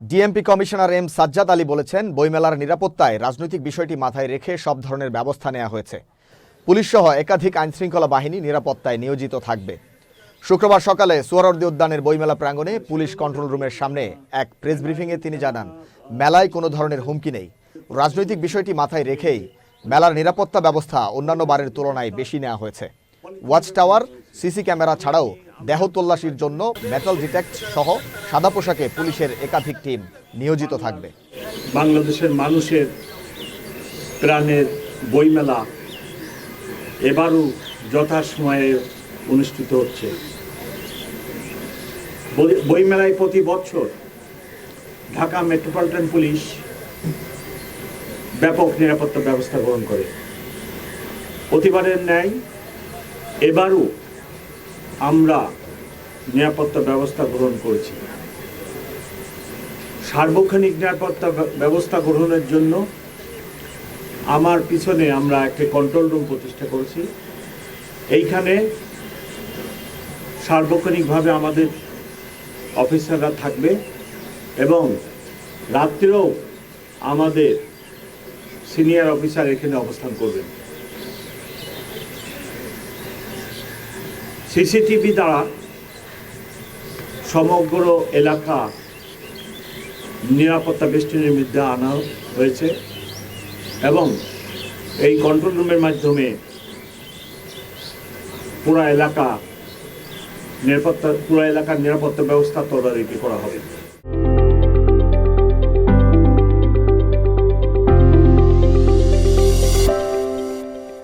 DMP commissioner M Sajjad Ali বলেছেন, বইমেলার নিরাপত্তায় রাজনৈতিক বিষয়টি মাথায় রেখে সব ধরনের ব্যবস্থা নেওয়া হয়েছে। পুলিশ সহ একাধিক আইনশৃঙ্খলা বাহিনী নিরাপত্তায় নিয়োজিত থাকবে। শুক্রবার সকালে সোহরাওয়ার্দী উদ্যানের বইমেলা প্রাঙ্গণে পুলিশ কন্ট্রোল রুমের সামনে এক প্রেস ব্রিফিংয়ে তিনি জানান, মেলায় কোনো ধরনের হুমকি নেই। রাজনৈতিক বিষয়টি মাথায় রেখেই মেলার নিরাপত্তা ব্যবস্থা অন্যান্য বারের তুলনায় বেশি নেওয়া হয়েছে। ওয়াচ টাওয়ার, সিসি ক্যামেরা ছাড়াও দেহ তল্লাশির জন্য মেটাল ডিটেক্ট সহ সাদা পোশাকে পুলিশের একাধিক টিম নিয়োজিত থাকবে। বাংলাদেশের মানুষের প্রাণের বইমেলা এবারও যথাসময়ে অনুষ্ঠিত হচ্ছে। বইমেলায় প্রতি বছর ঢাকা মেট্রোপলিটন পুলিশ ব্যাপক নিরাপত্তা ব্যবস্থা গ্রহণ করে। প্রতিবারের ন্যায় এবারও আমরা নিরাপত্তা ব্যবস্থা গ্রহণ করেছি। সার্বক্ষণিক নিরাপত্তা ব্যবস্থা গ্রহণের জন্য আমার পিছনে আমরা একটা কন্ট্রোল রুম প্রতিষ্ঠা করেছি। এইখানে সার্বক্ষণিকভাবে আমাদের অফিসাররা থাকবে এবং রাত্রেও আমাদের সিনিয়র অফিসার এখানে অবস্থান করবেন। সিসিটিভি দ্বারা সমগ্র এলাকা নিরাপত্তা বেষ্টনীর মধ্যে আনা হয়েছে এবং এই কন্ট্রোল রুমের মাধ্যমে পুরো এলাকার নিরাপত্তা ব্যবস্থা তদারকি করা হবে।